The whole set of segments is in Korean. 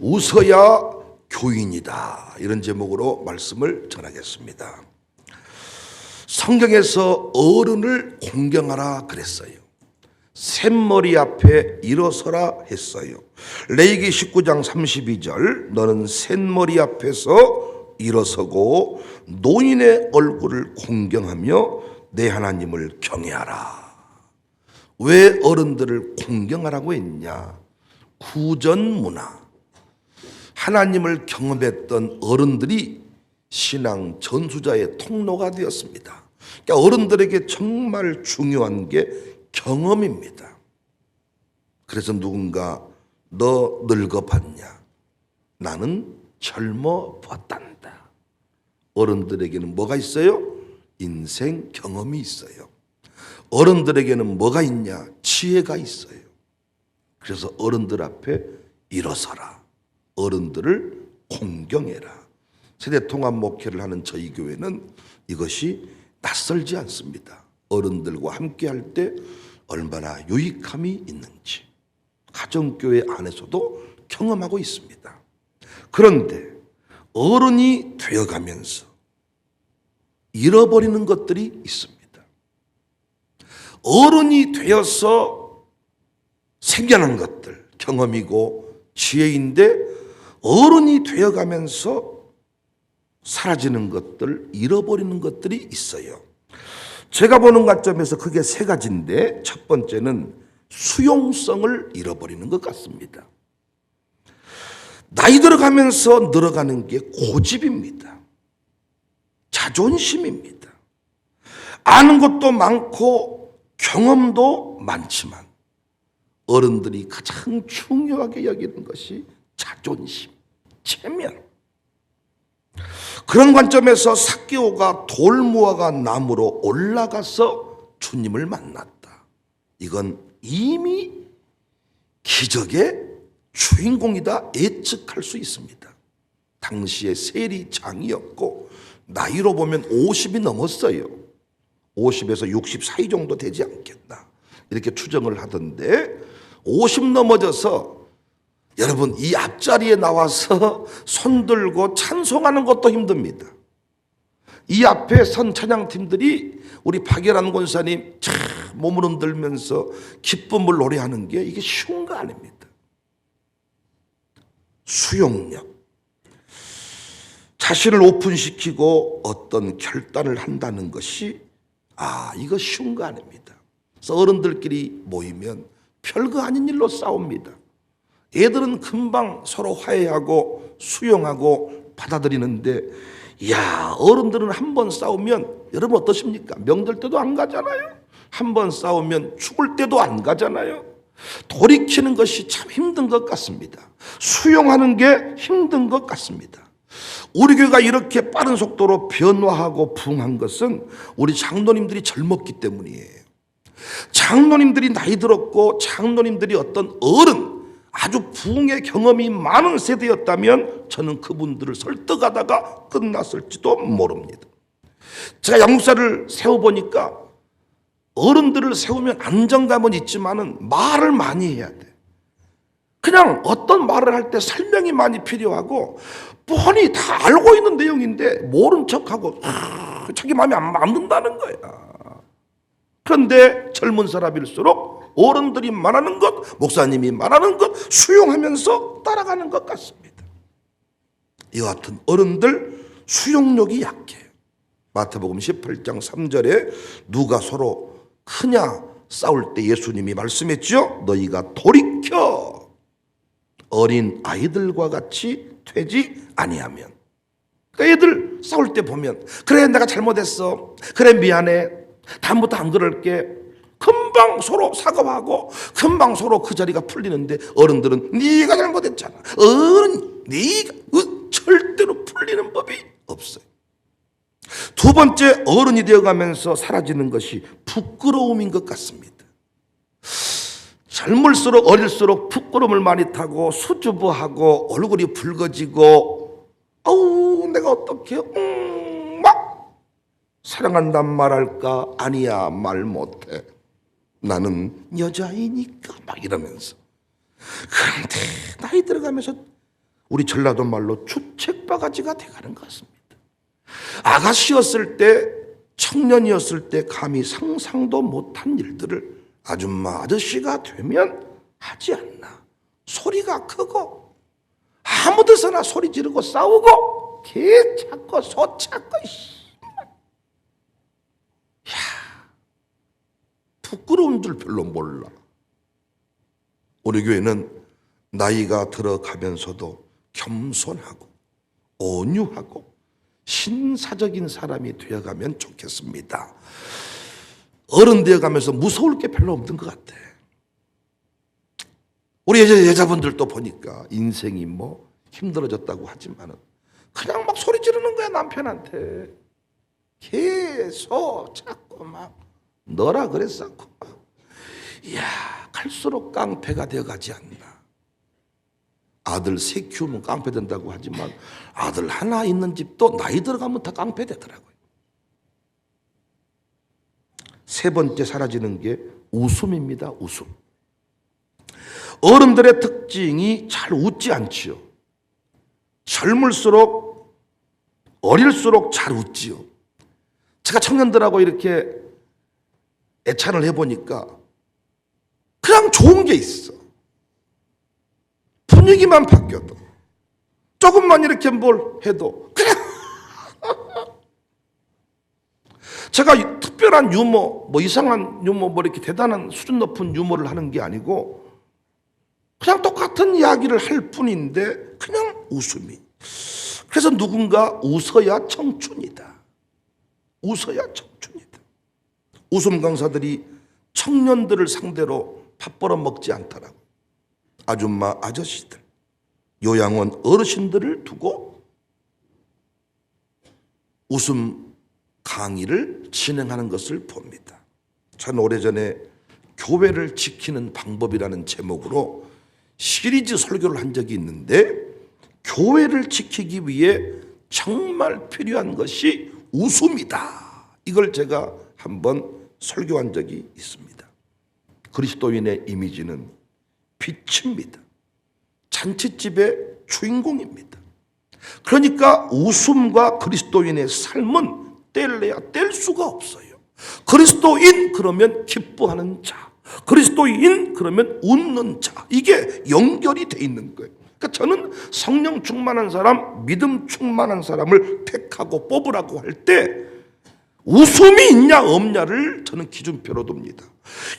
웃어야 교인이다. 이런 제목으로 말씀을 전하겠습니다. 성경에서 어른을 공경하라 그랬어요. 샘머리 앞에 일어서라 했어요. 레위기 19장 32절 너는 샘머리 앞에서 일어서고 노인의 얼굴을 공경하며 내 하나님을 경외하라. 왜 어른들을 공경하라고 했냐? 구전 문화, 하나님을 경험했던 어른들이 신앙 전수자의 통로가 되었습니다. 그러니까 어른들에게 정말 중요한 게 경험입니다. 그래서 누군가 너 늙어봤냐? 나는 젊어봤단다. 어른들에게는 뭐가 있어요? 인생 경험이 있어요. 어른들에게는 뭐가 있냐? 지혜가 있어요. 그래서 어른들 앞에 일어서라. 어른들을 공경해라. 세대통합 목회를 하는 저희 교회는 이것이 낯설지 않습니다. 어른들과 함께 할 때 얼마나 유익함이 있는지 가정교회 안에서도 경험하고 있습니다. 그런데 어른이 되어가면서 잃어버리는 것들이 있습니다. 어른이 되어서 생겨난 것들, 경험이고 지혜인데 어른이 되어가면서 사라지는 것들, 잃어버리는 것들이 있어요. 제가 보는 관점에서 그게 세 가지인데 첫 번째는 수용성을 잃어버리는 것 같습니다. 나이 들어가면서 늘어가는 게 고집입니다. 자존심입니다. 아는 것도 많고 경험도 많지만 어른들이 가장 중요하게 여기는 것이 자존심, 체면. 그런 관점에서 삭개오가 돌무화과 나무로 올라가서 주님을 만났다. 이건 이미 기적의 주인공이다 예측할 수 있습니다. 당시에 세리장이었고 나이로 보면 50이 넘었어요. 50에서 60 사이 정도 되지 않겠나 이렇게 추정을 하던데 50 넘어져서 여러분 이 앞자리에 나와서 손들고 찬송하는 것도 힘듭니다. 이 앞에 선 찬양팀들이 우리 박예란 권사님 참 몸을 흔들면서 기쁨을 노래하는 게 이게 쉬운 거 아닙니다. 수용력, 자신을 오픈시키고 어떤 결단을 한다는 것이 이거 쉬운 거 아닙니다. 그래서 어른들끼리 모이면 별거 아닌 일로 싸웁니다. 애들은 금방 서로 화해하고 수용하고 받아들이는데 어른들은 한 번 싸우면 여러분 어떠십니까? 명절 때도 안 가잖아요. 한 번 싸우면 죽을 때도 안 가잖아요. 돌이키는 것이 참 힘든 것 같습니다. 수용하는 게 힘든 것 같습니다. 우리 교회가 이렇게 빠른 속도로 변화하고 부흥한 것은 우리 장로님들이 젊었기 때문이에요. 장로님들이 나이 들었고 장로님들이 어떤 어른 아주 부흥의 경험이 많은 세대였다면 저는 그분들을 설득하다가 끝났을지도 모릅니다. 제가 양육사를 세워보니까 어른들을 세우면 안정감은 있지만은 말을 많이 해야 돼. 그냥 어떤 말을 할 때 설명이 많이 필요하고 뻔히 다 알고 있는 내용인데 모른 척하고 자기 마음에 안 든다는 거야. 그런데 젊은 사람일수록 어른들이 말하는 것, 목사님이 말하는 것 수용하면서 따라가는 것 같습니다. 이와 같은 어른들 수용력이 약해요. 마태복음 18장 3절에 누가 서로 크냐 싸울 때 예수님이 말씀했죠. 너희가 돌이켜 어린 아이들과 같이 되지 아니하면. 그러니까 애들 싸울 때 보면 그래 내가 잘못했어. 그래 미안해. 다음부터 안 그럴게. 금방 서로 사과하고 금방 서로 그 자리가 풀리는데 어른들은 네가 잘못했잖아. 네가 절대로 풀리는 법이 없어요. 두 번째 어른이 되어가면서 사라지는 것이 부끄러움인 것 같습니다. 젊을수록 어릴수록 부끄러움을 많이 타고 수줍어하고 얼굴이 붉어지고 내가 어떻게 막 사랑한단 말할까? 아니야 말 못해. 나는 여자이니까 막 이러면서. 그런데 나이 들어가면서 우리 전라도 말로 주책바가지가 돼가는 것 같습니다. 아가씨였을 때, 청년이었을 때 감히 상상도 못한 일들을 아줌마 아저씨가 되면 하지 않나. 소리가 크고 아무 데서나 소리 지르고 싸우고 개 찾고 소 찾고. 야, 부끄러운 줄 별로 몰라. 우리 교회는 나이가 들어가면서도 겸손하고 온유하고 신사적인 사람이 되어가면 좋겠습니다. 어른 되어가면서 무서울 게 별로 없는 것 같아. 우리 여자분들도 보니까 인생이 뭐 힘들어졌다고 하지만은 그냥 막 소리 지르는 거야, 남편한테. 계속 자꾸 막 너라 그랬었고 막. 이야, 갈수록 깡패가 되어가지 않나. 아들 셋 키우면 깡패 된다고 하지만 아들 하나 있는 집도 나이 들어가면 다 깡패 되더라고요. 세 번째 사라지는 게 웃음입니다. 웃음. 어른들의 특징이 잘 웃지 않지요. 젊을수록 어릴수록 잘 웃지요. 제가 청년들하고 이렇게 애찬을 해보니까 그냥 좋은 게 있어. 분위기만 바뀌어도 조금만 이렇게 뭘 해도 그냥 제가 특별한 유머, 뭐 이상한 유머, 뭐 이렇게 대단한 수준 높은 유머를 하는 게 아니고 그냥 똑같은 이야기를 할 뿐인데 그냥 웃음이. 그래서 누군가 웃어야 청춘이다. 웃어야 청춘이다. 웃음 강사들이 청년들을 상대로 밥 벌어 먹지 않더라고. 아줌마 아저씨들, 요양원 어르신들을 두고 웃음 강의를 진행하는 것을 봅니다. 전 오래전에 교회를 지키는 방법이라는 제목으로 시리즈 설교를 한 적이 있는데, 교회를 지키기 위해 정말 필요한 것이 웃음이다. 이걸 제가 한번 설교한 적이 있습니다. 그리스도인의 이미지는 빛입니다. 잔치집의 주인공입니다. 그러니까 웃음과 그리스도인의 삶은 뗄래야 뗄 수가 없어요. 그리스도인 그러면 기뻐하는 자, 그리스도인 그러면 웃는 자, 이게 연결이 돼 있는 거예요. 그러니까 저는 성령 충만한 사람, 믿음 충만한 사람을 택하고 뽑으라고 할 때 웃음이 있냐 없냐를 저는 기준표로 둡니다.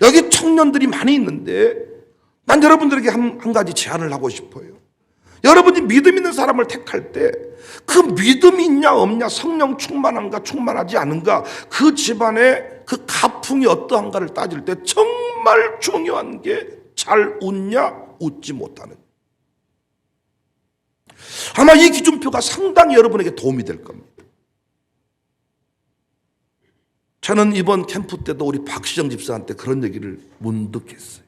여기 청년들이 많이 있는데 난 여러분들에게 한 가지 제안을 하고 싶어요. 여러분이 믿음 있는 사람을 택할 때 그 믿음이 있냐 없냐, 성령 충만한가 충만하지 않은가, 그 집안의 그 가풍이 어떠한가를 따질 때 정말 중요한 게 잘 웃냐 웃지 못하는. 아마 이 기준표가 상당히 여러분에게 도움이 될 겁니다. 저는 이번 캠프 때도 우리 박시정 집사한테 그런 얘기를 문득 했어요.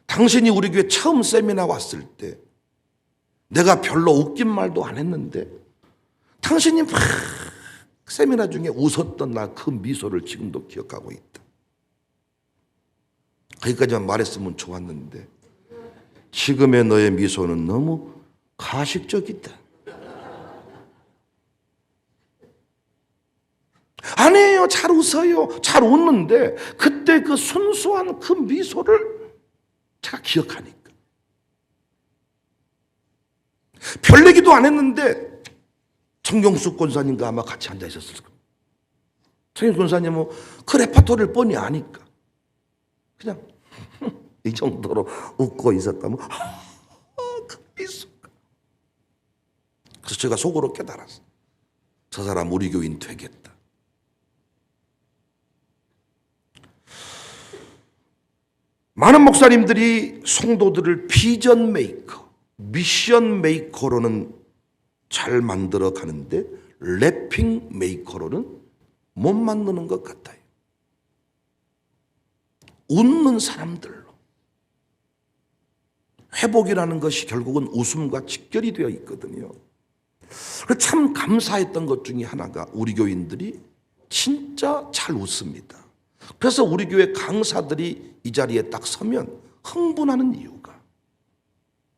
당신이 우리 교회 처음 세미나 왔을 때 내가 별로 웃긴 말도 안 했는데 당신이 막 세미나 중에 웃었던 나 그 미소를 지금도 기억하고 있다. 거기까지만 말했으면 좋았는데 지금의 너의 미소는 너무 가식적이다. 아니에요. 잘 웃어요. 잘 웃는데 그때 그 순수한 그 미소를 제가 기억하니까. 별 얘기도 안 했는데 정경숙 권사님과 아마 같이 앉아 있었을 거예요. 정경숙 권사님은 그 레파토리를 뻔히 아니까 그냥 이 정도로 웃고 있었다면 그 미소가. 그래서 제가 속으로 깨달았어요. 저 사람 우리 교인 되겠다. 많은 목사님들이 성도들을 비전 메이커, 미션 메이커로는 잘 만들어 가는데 래핑 메이커로는 못 만드는 것 같아요. 웃는 사람들로. 회복이라는 것이 결국은 웃음과 직결이 되어 있거든요. 참 감사했던 것 중에 하나가 우리 교인들이 진짜 잘 웃습니다. 그래서 우리 교회 강사들이 이 자리에 딱 서면 흥분하는 이유가,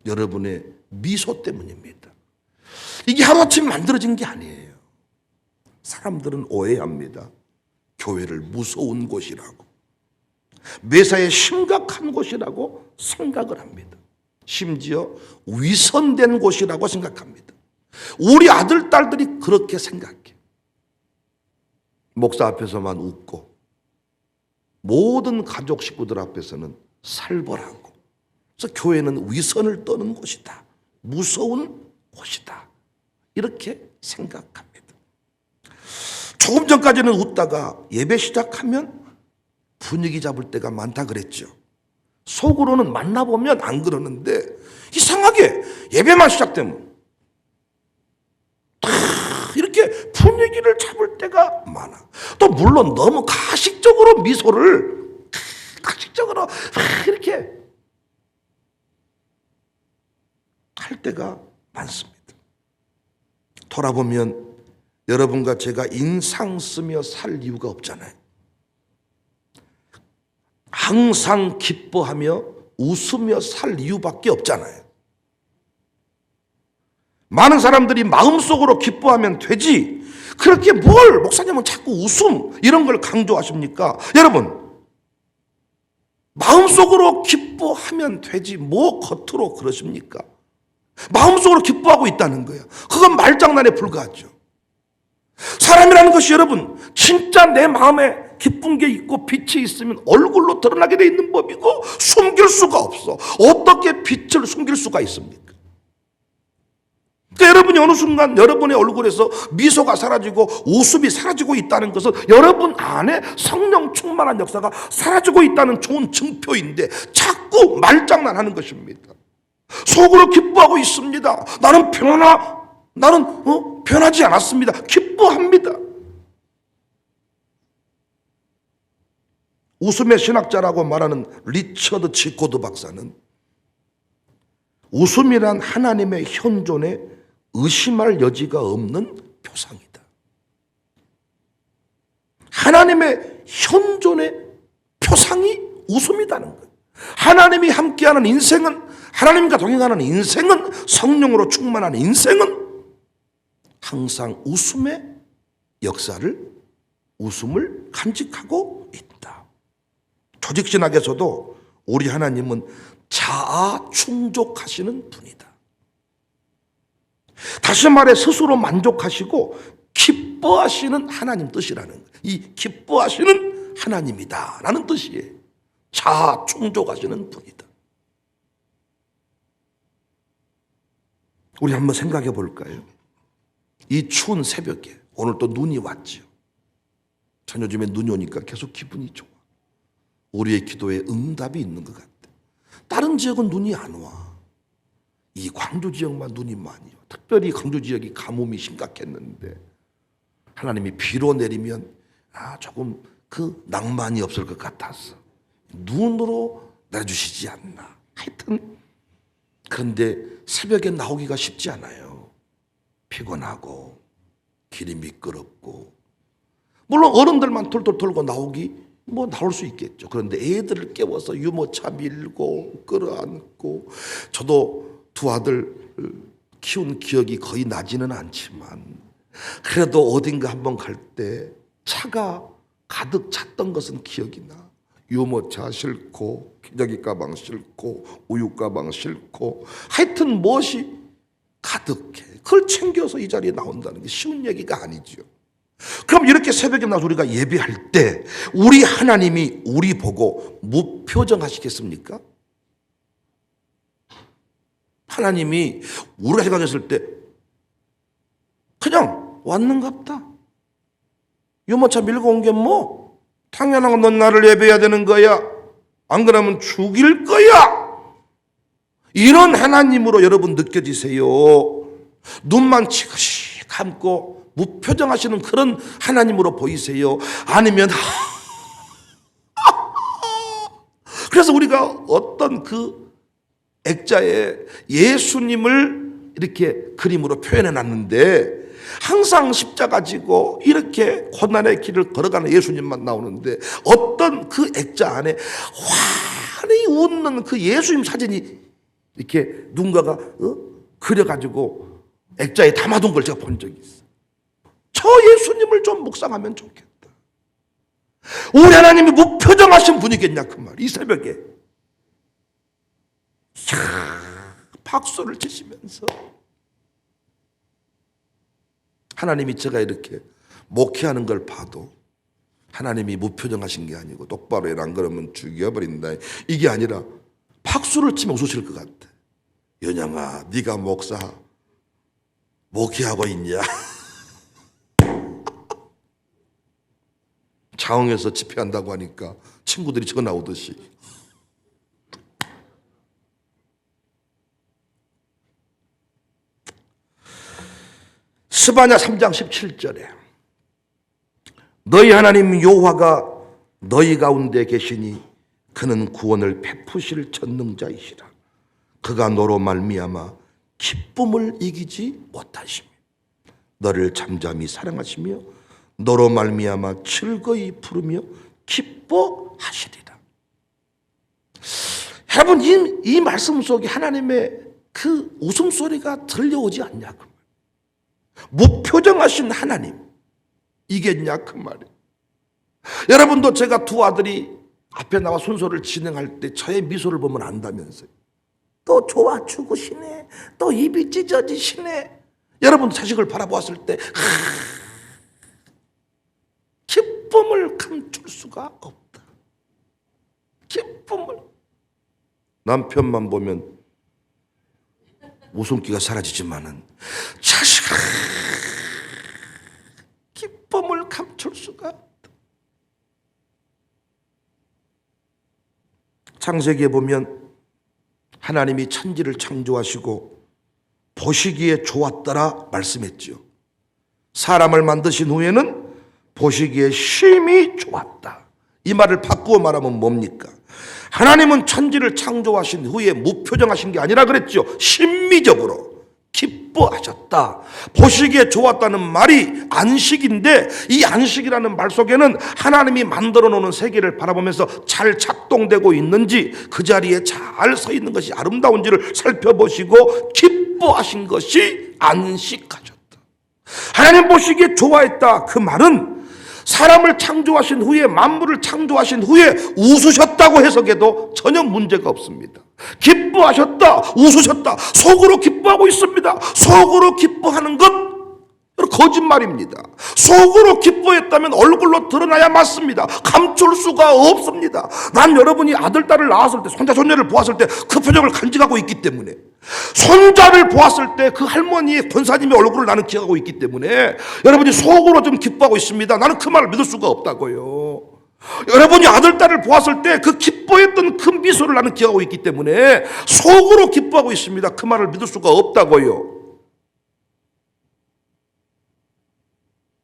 여러분의 미소 때문입니다. 이게 하루아침에 만들어진 게 아니에요. 사람들은 오해합니다. 교회를 무서운 곳이라고, 매사에 심각한 곳이라고 생각을 합니다. 심지어 위선된 곳이라고 생각합니다. 우리 아들, 딸들이 그렇게 생각해. 목사 앞에서만 웃고 모든 가족 식구들 앞에서는 살벌하고, 그래서 교회는 위선을 떠는 곳이다, 무서운 곳이다, 이렇게 생각합니다. 조금 전까지는 웃다가 예배 시작하면 분위기 잡을 때가 많다 그랬죠. 속으로는 만나보면 안 그러는데 이상하게 예배만 시작되면 이렇게 분위기를 잡을 때가 많아. 또 물론 너무 가식적으로 이렇게 할 때가 많습니다. 돌아보면 여러분과 제가 인상 쓰며 살 이유가 없잖아요. 항상 기뻐하며 웃으며 살 이유밖에 없잖아요. 많은 사람들이 마음속으로 기뻐하면 되지, 그렇게 뭘 목사님은 자꾸 웃음 이런 걸 강조하십니까? 여러분, 마음속으로 기뻐하면 되지 뭐 겉으로 그러십니까? 마음속으로 기뻐하고 있다는 거예요. 그건 말장난에 불과하죠. 사람이라는 것이 여러분, 진짜 내 마음에 기쁜 게 있고 빛이 있으면 얼굴로 드러나게 돼 있는 법이고 숨길 수가 없어. 어떻게 빛을 숨길 수가 있습니까? 그러니까 여러분이 어느 순간 여러분의 얼굴에서 미소가 사라지고 웃음이 사라지고 있다는 것은 여러분 안에 성령 충만한 역사가 사라지고 있다는 좋은 증표인데 자꾸 말장난하는 것입니다. 속으로 기뻐하고 있습니다. 나는 변하지 않았습니다. 기뻐합니다. 웃음의 신학자라고 말하는 리처드 치코드 박사는 웃음이란 하나님의 현존에 의심할 여지가 없는 표상이다. 하나님의 현존의 표상이 웃음이라는 거예요. 하나님이 함께하는 인생은, 하나님과 동행하는 인생은, 성령으로 충만한 인생은 항상 웃음의 역사를, 웃음을 간직하고 있다. 조직신학에서도 우리 하나님은 자아 충족하시는 분이다. 다시 말해 스스로 만족하시고 기뻐하시는 하나님 뜻이라는 거예요. 이 기뻐하시는 하나님이다 라는 뜻이에요. 자아 충족하시는 분이다. 우리 한번 생각해 볼까요? 이 추운 새벽에 오늘 또 눈이 왔죠. 전 요즘에 눈이 오니까 계속 기분이 좋아. 우리의 기도에 응답이 있는 것 같아. 다른 지역은 눈이 안 와. 이 광주 지역만 눈이 많이 와. 특별히 광주 지역이 가뭄이 심각했는데 하나님이 비로 내리면 조금 그 낭만이 없을 것 같았어. 눈으로 내려주시지 않나. 하여튼 그런데 새벽에 나오기가 쉽지 않아요. 피곤하고 길이 미끄럽고, 물론 어른들만 털털 털고 나올 수 있겠죠. 그런데 애들을 깨워서 유모차 밀고 끌어안고, 저도 두 아들 키운 기억이 거의 나지는 않지만 그래도 어딘가 한번 갈 때 차가 가득 찼던 것은 기억이 나. 유모차 싣고, 기저귀 가방 싣고, 우유 가방 싣고, 하여튼 무엇이 가득해. 그걸 챙겨서 이 자리에 나온다는 게 쉬운 얘기가 아니죠. 그럼 이렇게 새벽에 나와서 우리가 예배할 때 우리 하나님이 우리 보고 무표정하시겠습니까? 하나님이 우리가 생각했을 때 그냥 왔는갑다. 유모차 밀고 온 게 뭐? 당연한 건 넌 나를 예배해야 되는 거야. 안 그러면 죽일 거야. 이런 하나님으로 여러분 느껴지세요? 눈만 치그시 감고 무표정하시는 그런 하나님으로 보이세요? 아니면 그래서 우리가 어떤 그 액자에 예수님을 이렇게 그림으로 표현해 놨는데 항상 십자가 지고 이렇게 고난의 길을 걸어가는 예수님만 나오는데 어떤 그 액자 안에 환히 웃는 그 예수님 사진이 이렇게 누군가가 그려가지고 액자에 담아둔 걸 제가 본 적이 있어요. 저 예수님을 좀 묵상하면 좋겠다. 우리 하나님이 무표정하신 분이겠냐 그 말. 이 새벽에 박수를 치시면서 하나님이 제가 이렇게 목회하는 걸 봐도 하나님이 무표정하신 게 아니고 똑바로 해라 안 그러면 죽여버린다 이게 아니라 박수를 치면 웃으실 것 같아. 연양아 네가 목사 목회하고 있냐? 자흥에서 집회한다고 하니까 친구들이 전화 오듯이 스바냐 3장 17절에 너희 하나님 여호와가 너희 가운데 계시니 그는 구원을 베푸실 전능자이시라. 그가 너로 말미암아 기쁨을 이기지 못하시며 너를 잠잠히 사랑하시며 너로 말미암아 즐거이 부르며 기뻐하시리라. 여러분 이 말씀 속에 하나님의 그 웃음소리가 들려오지 않냐 그 말. 무표정하신 하나님 이겠냐 그 말이에요. 여러분도 제가 두 아들이 앞에 나와 순서를 진행할 때 저의 미소를 보면 안다면서요. 또 좋아 죽으시네. 또 입이 찢어지시네. 여러분 자식을 바라보았을 때 기쁨을 감출 수가 없다. 기쁨을. 남편만 보면 웃음기가 사라지지만은 자식아 기쁨을 감출 수가 없다. 창세기에 보면 하나님이 천지를 창조하시고 보시기에 좋았더라 말씀했지요. 사람을 만드신 후에는 보시기에 심히 좋았다. 이 말을 바꾸어 말하면 뭡니까? 하나님은 천지를 창조하신 후에 무표정하신 게 아니라 그랬죠. 심미적으로 기뻐하셨다. 보시기에 좋았다는 말이 안식인데 이 안식이라는 말 속에는 하나님이 만들어 놓은 세계를 바라보면서 잘 작동되고 있는지 그 자리에 잘 서 있는 것이 아름다운지를 살펴보시고 기뻐하신 것이 안식하셨다. 하나님 보시기에 좋아했다. 그 말은 사람을 창조하신 후에 만물을 창조하신 후에 웃으셨다고 해석해도 전혀 문제가 없습니다. 기뻐하셨다, 웃으셨다, 속으로 기뻐하고 있습니다. 속으로 기뻐하는 것 거짓말입니다. 속으로 기뻐했다면 얼굴로 드러나야 맞습니다. 감출 수가 없습니다. 난 여러분이 아들, 딸을 낳았을 때, 손자, 손녀를 보았을 때 그 표정을 간직하고 있기 때문에, 손자를 보았을 때 그 할머니의 권사님의 얼굴을 나는 기억하고 있기 때문에 여러분이 속으로 좀 기뻐하고 있습니다. 나는 그 말을 믿을 수가 없다고요. 여러분이 아들, 딸을 보았을 때 그 기뻐했던 그 미소를 나는 기억하고 있기 때문에 속으로 기뻐하고 있습니다. 그 말을 믿을 수가 없다고요.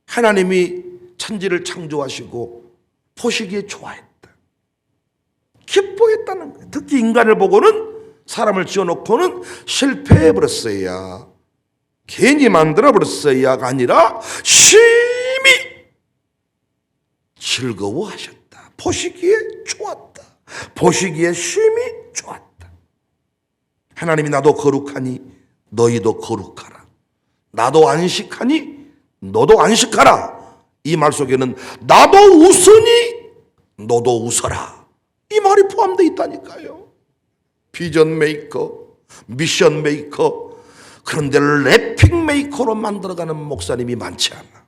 하나님이 천지를 창조하시고 보시기에 좋아했다. 기뻐했다는 거예요. 특히 인간을 보고는 사람을 지어놓고는 실패해버렸어야, 괜히 만들어버렸어야가 아니라 심히 즐거워하셨다. 보시기에 좋았다. 보시기에 심히 좋았다. 하나님이 나도 거룩하니 너희도 거룩하라. 나도 안식하니 너도 안식하라. 이 말 속에는 나도 웃으니 너도 웃어라. 이 말이 포함되어 있다니까요. 비전 메이커, 미션 메이커, 그런데 래핑 메이커로 만들어가는 목사님이 많지 않아.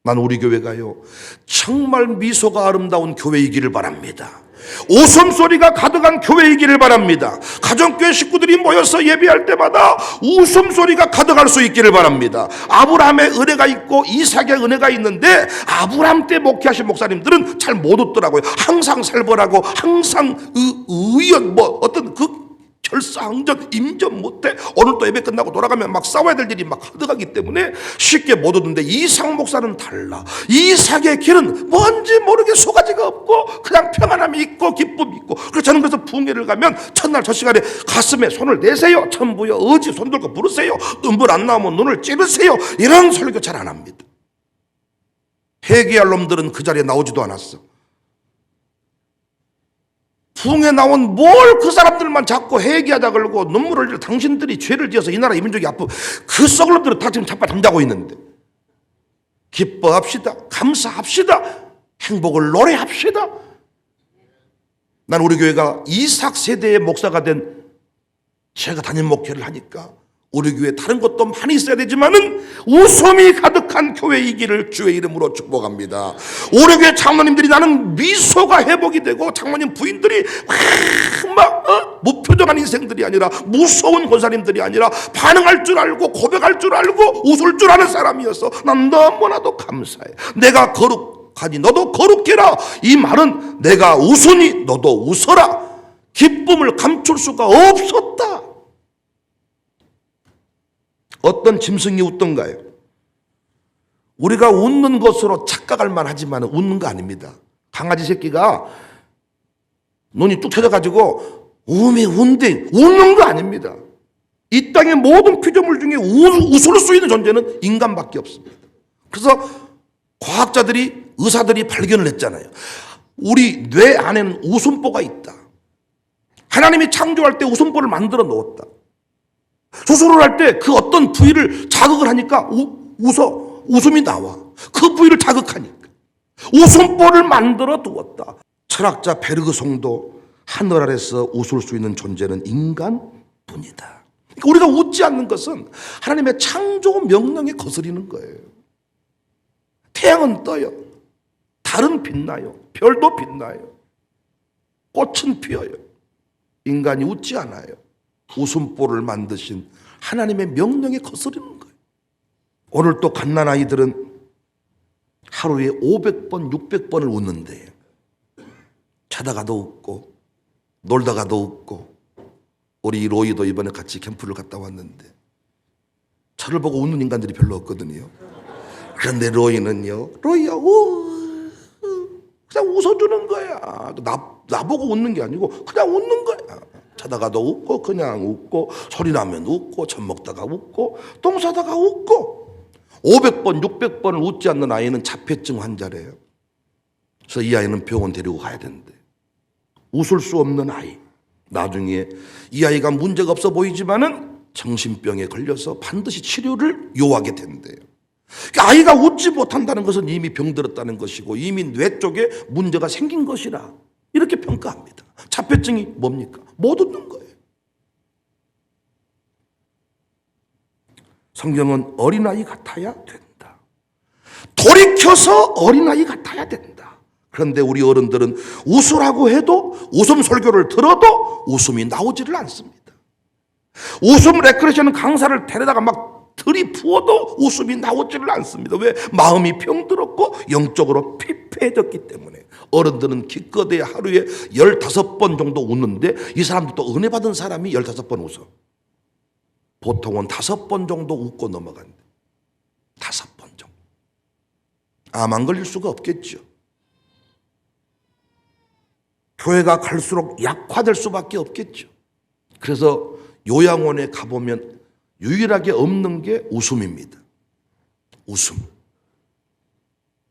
난 우리 교회가요, 정말 미소가 아름다운 교회이기를 바랍니다. 웃음소리가 가득한 교회이기를 바랍니다. 가정교회 식구들이 모여서 예배할 때마다 웃음소리가 가득할 수 있기를 바랍니다. 아브라함의 은혜가 있고 이삭의 은혜가 있는데 아브라함 때 목회하신 목사님들은 잘 못 웃더라고요. 항상 살벌하고 항상 의연 어떤 그 결사항전 임전 못해. 오늘 또 예배 끝나고 돌아가면 막 싸워야 될 일이 막 가득하기 때문에 쉽게 못 오는데 이삭 목사는 달라. 이삭의 길은 뭔지 모르게 소가지가 없고 그냥 평안함이 있고 기쁨이 있고. 그래서 저는 그래서 부흥회를 가면 첫날 저 시간에 가슴에 손을 내세요. 천부여 어지 손 들고 부르세요. 눈물 안 나오면 눈을 찌르세요. 이런 설교 잘 안 합니다. 회개할 놈들은 그 자리에 나오지도 않았어. 부흥에 나온 뭘 그 사람들만 자꾸 회개하자 그러고 눈물을 흘려 당신들이 죄를 지어서 이 나라 이 민족이 아프 그 썩을 놈들은 다 지금 자빠 잠자고 있는데 기뻐합시다. 감사합시다. 행복을 노래합시다. 난 우리 교회가 이삭 세대의 목사가 된 제가 담임 목회를 하니까 우리 교회 다른 것도 많이 있어야 되지만은 웃음이 가득한 교회이기를 주의 이름으로 축복합니다. 우리 교회 장로님들이 나는 미소가 회복이 되고 장로님 부인들이 막 무표정한 인생들이 아니라 무서운 권사님들이 아니라 반응할 줄 알고 고백할 줄 알고 웃을 줄 아는 사람이어서 난 너무나도 감사해. 내가 거룩하니 너도 거룩해라. 이 말은 내가 웃으니 너도 웃어라. 기쁨을 감출 수가 없었다. 어떤 짐승이 웃던가요? 우리가 웃는 것으로 착각할 만하지만 웃는 거 아닙니다. 강아지 새끼가 눈이 뚝 터져가지고 운데 웃는 거 아닙니다. 이 땅의 모든 피조물 중에 웃을 수 있는 존재는 인간밖에 없습니다. 그래서 과학자들이 의사들이 발견을 했잖아요. 우리 뇌 안에는 웃음보가 있다. 하나님이 창조할 때 웃음보를 만들어 놓았다. 수술을 할 때 그 어떤 부위를 자극을 하니까 웃음이 나와. 그 부위를 자극하니까 웃음보를 만들어 두었다. 철학자 베르그송도 하늘 아래서 웃을 수 있는 존재는 인간뿐이다. 그러니까 우리가 웃지 않는 것은 하나님의 창조 명령에 거스리는 거예요. 태양은 떠요. 달은 빛나요. 별도 빛나요. 꽃은 피어요. 인간이 웃지 않아요. 웃음보를 만드신 하나님의 명령에 거스르는 거예요. 오늘 또 갓난아이들은 하루에 500번, 600번을 웃는데 자다가도 웃고 놀다가도 웃고 우리 로이도 이번에 같이 캠프를 갔다 왔는데 저를 보고 웃는 인간들이 별로 없거든요. 그런데 로이는요. 로이야 그냥 웃어주는 거야. 나보고 웃는 게 아니고 그냥 웃는 거야. 자다가도 웃고 그냥 웃고 소리 나면 웃고 젖 먹다가 웃고 똥 싸다가 웃고 500번 600번을 웃지 않는 아이는 자폐증 환자래요. 그래서 이 아이는 병원 데리고 가야 된대. 웃을 수 없는 아이. 나중에 이 아이가 문제가 없어 보이지만은 정신병에 걸려서 반드시 치료를 요하게 된대요. 그러니까 아이가 웃지 못한다는 것은 이미 병들었다는 것이고 이미 뇌 쪽에 문제가 생긴 것이라 이렇게 평가합니다. 자폐증이 뭡니까? 못 웃는 거예요. 성경은 어린아이 같아야 된다. 돌이켜서 어린아이 같아야 된다. 그런데 우리 어른들은 웃으라고 해도 웃음 설교를 들어도 웃음이 나오지를 않습니다. 웃음 레크레이션 강사를 데려다가 막 들이부어도 웃음이 나오지를 않습니다. 왜? 마음이 병들었고 영적으로 피폐해졌기 때문에. 어른들은 기껏해 하루에 15번 정도 웃는데 이 사람들도 은혜 받은 사람이 15번 웃어. 보통은 5번 정도 웃고 넘어간대. 5번 정도. 암 안 걸릴 수가 없겠죠. 교회가 갈수록 약화될 수밖에 없겠죠. 그래서 요양원에 가보면 유일하게 없는 게 웃음입니다. 웃음.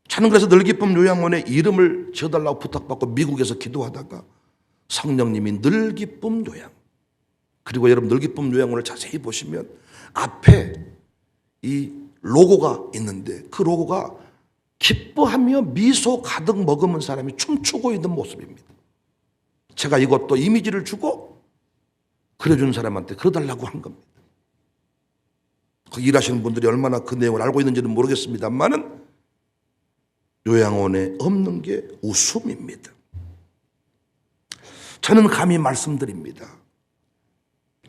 저는 그래서 늘기쁨 요양원에 이름을 지어달라고 부탁받고 미국에서 기도하다가 성령님이 늘기쁨 요양. 그리고 여러분 늘기쁨 요양원을 자세히 보시면 앞에 이 로고가 있는데 그 로고가 기뻐하며 미소 가득 머금은 사람이 춤추고 있는 모습입니다. 제가 이것도 이미지를 주고 그려준 사람한테 그려달라고 한 겁니다. 거기 일하시는 분들이 얼마나 그 내용을 알고 있는지는 모르겠습니다만은 요양원에 없는 게 웃음입니다. 저는 감히 말씀드립니다.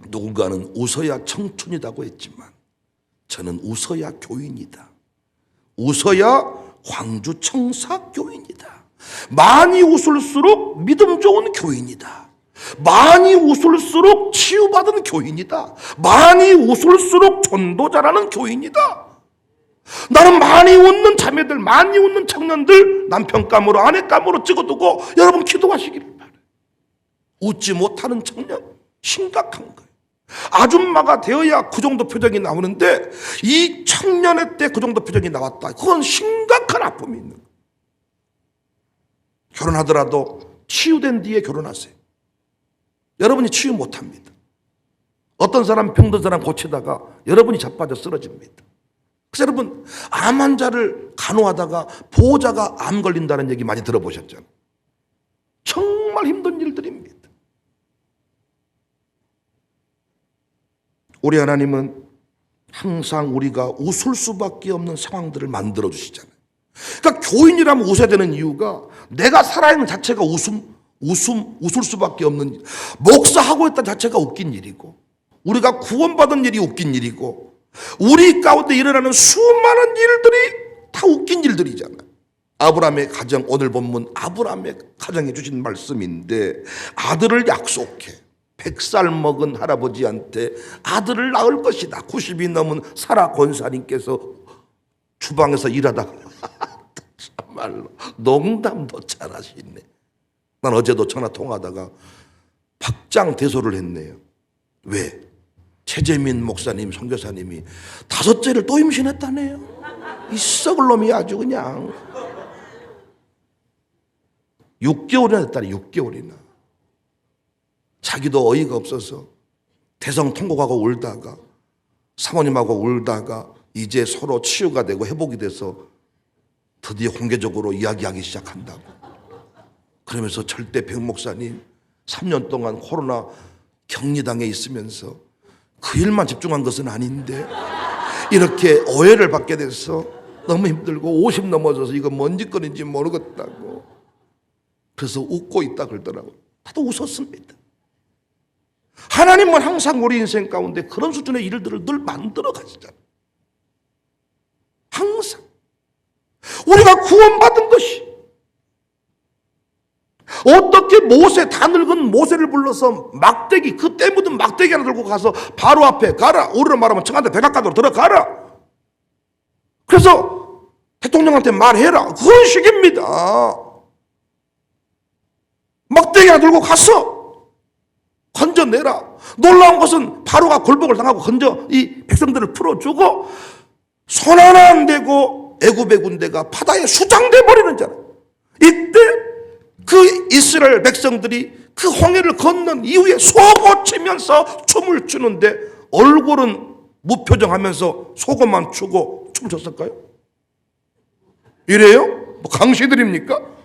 누군가는 웃어야 청춘이라고 했지만 저는 웃어야 교인이다. 웃어야 광주 청사 교인이다. 많이 웃을수록 믿음 좋은 교인이다. 많이 웃을수록 치유받은 교인이다. 많이 웃을수록 전도 잘하는 교인이다. 나는 많이 웃는 자매들, 많이 웃는 청년들 남편감으로 아내감으로 찍어두고 여러분 기도하시기를 바라요. 웃지 못하는 청년 심각한 거예요. 아줌마가 되어야 그 정도 표정이 나오는데 이 청년의 때 그 정도 표정이 나왔다. 그건 심각한 아픔이 있는 거예요. 결혼하더라도 치유된 뒤에 결혼하세요. 여러분이 치유 못합니다. 어떤 사람 병든 사람 고치다가 여러분이 자빠져 쓰러집니다. 그래서 여러분 암 환자를 간호하다가 보호자가 암 걸린다는 얘기 많이 들어보셨잖아요. 정말 힘든 일들입니다. 우리 하나님은 항상 우리가 웃을 수밖에 없는 상황들을 만들어 주시잖아요. 그러니까 교인이라면 웃어야 되는 이유가 내가 살아있는 자체가 웃을 수밖에 없는, 목사하고 있다는 자체가 웃긴 일이고, 우리가 구원받은 일이 웃긴 일이고, 우리 가운데 일어나는 수많은 일들이 다 웃긴 일들이잖아요. 아브라함의 가정, 오늘 본문 아브라함의 가정에 주신 말씀인데, 아들을 약속해 100살 먹은 할아버지한테 아들을 낳을 것이다. 90이 넘은 사라 권사님께서 주방에서 일하다가 참말로 농담도 잘하시네. 난 어제도 전화 통화하다가 박장대소를 했네요. 왜? 최재민 목사님, 선교사님이 5째를 또 임신했다네요. 이 썩을 놈이 아주 그냥 6개월이나 됐다니. 6개월이나. 자기도 어이가 없어서 대성 통곡하고 울다가 사모님하고 울다가 이제 서로 치유가 되고 회복이 돼서 드디어 공개적으로 이야기하기 시작한다고. 그러면서 절대 백 목사님 3년 동안 코로나 격리당해 있으면서 그 일만 집중한 것은 아닌데 이렇게 오해를 받게 돼서 너무 힘들고 50 넘어져서 이거 뭔 짓거리인지 모르겠다고. 그래서 웃고 있다 그러더라고요. 다들 웃었습니다. 하나님은 항상 우리 인생 가운데 그런 수준의 일들을 늘 만들어 가시잖아요. 항상 우리가 구원받은 것이, 어떻게 모세, 다 늙은 모세를 불러서 막대기, 그 때 묻은 막대기 하나 들고 가서 바로 앞에 가라. 우리로 말하면 청한테 백악관으로 들어가라. 그래서 대통령한테 말해라. 그런 식입니다. 막대기 하나 들고 가서 건져내라. 놀라운 것은 바로가 굴복을 당하고 건져 이 백성들을 풀어주고 손 하나 안 대고 애굽의 군대가 바다에 수장돼 버리는 자라. 이때 그 이스라엘 백성들이 그 홍해를 건넌 이후에 속옷치면서 춤을 추는데 얼굴은 무표정하면서 속옷만 추고 춤췄을까요? 이래요? 뭐 강시들입니까?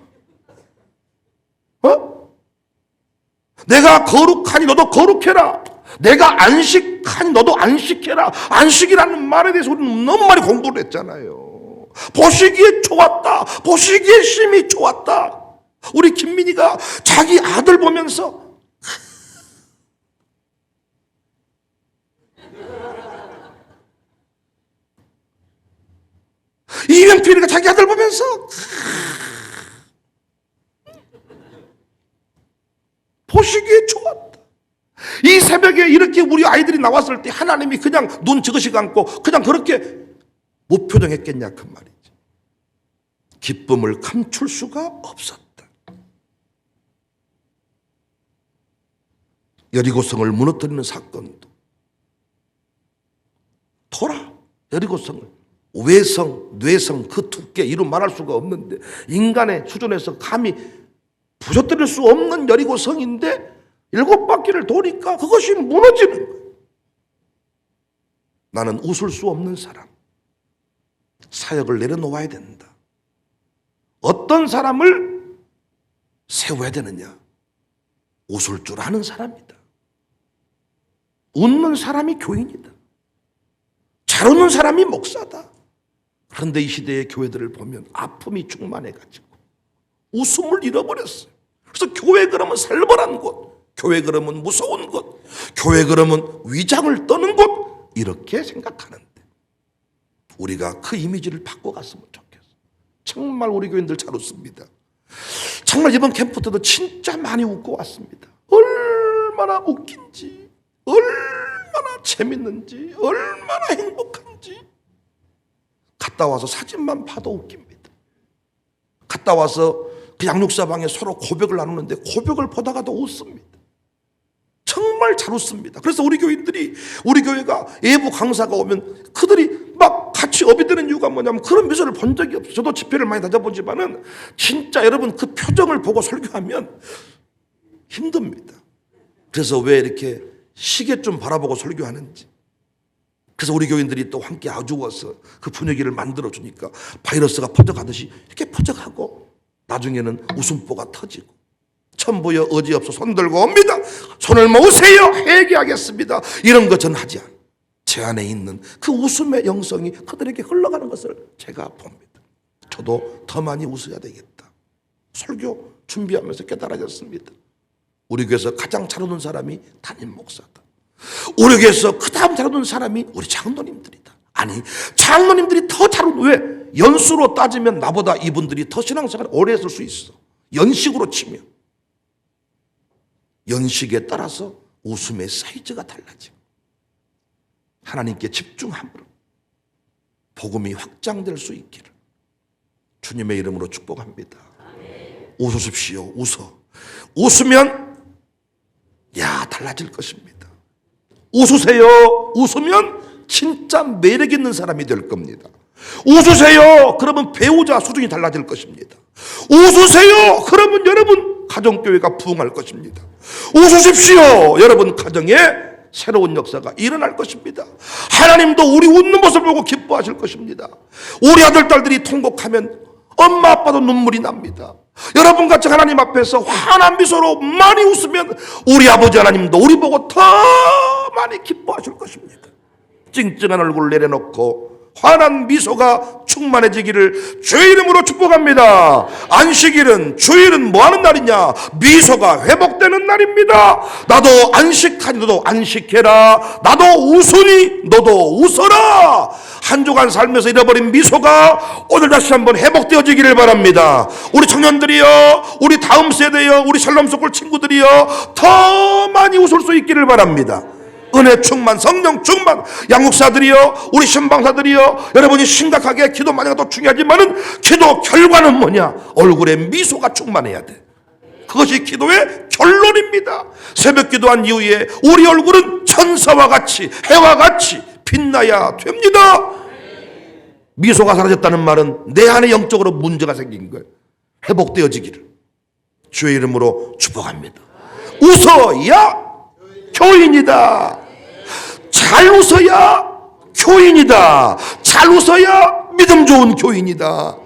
내가 거룩하니 너도 거룩해라. 내가 안식하니 너도 안식해라. 안식이라는 말에 대해서 우리는 너무 많이 공부를 했잖아요. 보시기에 좋았다. 보시기에 심히 좋았다. 우리 김민희가 자기 아들 보면서 이명필이가 자기 아들 보면서 보시기에 좋았다. 이 새벽에 이렇게 우리 아이들이 나왔을 때 하나님이 그냥 눈 지그시 감고 그냥 그렇게 무표정했겠냐 그 말이지. 기쁨을 감출 수가 없었다. 여리고성을 무너뜨리는 사건도 토라 여리고성을 외성, 뇌성 그 두께 이루 말할 수가 없는데 인간의 수준에서 감히 부셔뜨릴 수 없는 여리고성인데 7바퀴를 도니까 그것이 무너지는 거예요. 나는 웃을 수 없는 사람, 사역을 내려놓아야 된다. 어떤 사람을 세워야 되느냐? 웃을 줄 아는 사람이다. 웃는 사람이 교인이다. 잘 웃는 사람이 목사다. 그런데 이 시대의 교회들을 보면 아픔이 충만해가지고 웃음을 잃어버렸어요. 그래서 교회 그러면 살벌한 곳, 교회 그러면 무서운 곳, 교회 그러면 위장을 떠는 곳, 이렇게 생각하는데 우리가 그 이미지를 바꿔갔으면 좋겠어. 정말 우리 교인들 잘 웃습니다. 정말 이번 캠프 때도 진짜 많이 웃고 왔습니다. 얼마나 웃긴지, 얼마나 재밌는지, 얼마나 행복한지. 갔다 와서 사진만 봐도 웃깁니다. 갔다 와서 그 양육사방에 서로 고백을 나누는데 고백을 보다가도 웃습니다. 정말 잘 웃습니다. 그래서 우리 교인들이, 우리 교회가 예부 강사가 오면 그들이 막 같이 업이 되는 이유가 뭐냐면 그런 미소를 본 적이 없어요. 저도 집회를 많이 다녀보지만은 진짜 여러분 그 표정을 보고 설교하면 힘듭니다. 그래서 왜 이렇게 시계 좀 바라보고 설교하는지. 그래서 우리 교인들이 또 함께 아주어서 그 분위기를 만들어주니까 바이러스가 퍼져가듯이 이렇게 퍼져가고 나중에는 웃음보가 터지고 천부여 어지없어 손 들고 옵니다. 손을 모으세요. 회개하겠습니다. 이런 거 전 하지 않아요. 제 안에 있는 그 웃음의 영성이 그들에게 흘러가는 것을 제가 봅니다. 저도 더 많이 웃어야 되겠다. 설교 준비하면서 깨달아졌습니다. 우리 교회에서 가장 잘 웃는 사람이 담임 목사다. 우리 교회에서 그 다음 잘 웃는 사람이 우리 장로님들이다. 아니, 장로님들이 더 잘 웃는, 왜? 연수로 따지면 나보다 이분들이 더 신앙생활 오래 했을 수 있어. 연식으로 치면. 연식에 따라서 웃음의 사이즈가 달라지고 하나님께 집중함으로 복음이 확장될 수 있기를 주님의 이름으로 축복합니다. 웃으십시오. 웃으면 달라질 것입니다. 웃으세요. 웃으면 진짜 매력 있는 사람이 될 겁니다. 웃으세요. 그러면 배우자 수준이 달라질 것입니다. 웃으세요. 그러면 여러분 가정교회가 부흥할 것입니다. 웃으십시오. 여러분 가정에 새로운 역사가 일어날 것입니다. 하나님도 우리 웃는 모습을 보고 기뻐하실 것입니다. 우리 아들 딸들이 통곡하면 엄마 아빠도 눈물이 납니다. 여러분같이 하나님 앞에서 환한 미소로 많이 웃으면 우리 아버지 하나님도 우리 보고 더 많이 기뻐하실 것입니다. 찡찡한 얼굴 내려놓고 환한 미소가 충만해지기를 주의 이름으로 축복합니다. 안식일은, 주일은 뭐하는 날이냐? 미소가 회복되는 날입니다. 나도 안식하니 너도 안식해라. 나도 웃으니 너도 웃어라. 한 주간 살면서 잃어버린 미소가 오늘 다시 한번 회복되어지기를 바랍니다. 우리 청년들이여, 우리 다음 세대여, 우리 샬롬스쿨 친구들이여, 더 많이 웃을 수 있기를 바랍니다. 은혜 충만, 성령 충만, 양육사들이여, 우리 신방사들이여, 여러분이 심각하게 기도 많이 가도 중요하지만은 기도 결과는 뭐냐? 얼굴에 미소가 충만해야 돼. 그것이 기도의 결론입니다. 새벽 기도한 이후에 우리 얼굴은 천사와 같이, 해와 같이 빛나야 됩니다. 미소가 사라졌다는 말은 내 안에 영적으로 문제가 생긴 거예요. 회복되어지기를 주의 이름으로 축복합니다. 웃어야 교인이다. 잘 웃어야 교인이다. 잘 웃어야 믿음 좋은 교인이다.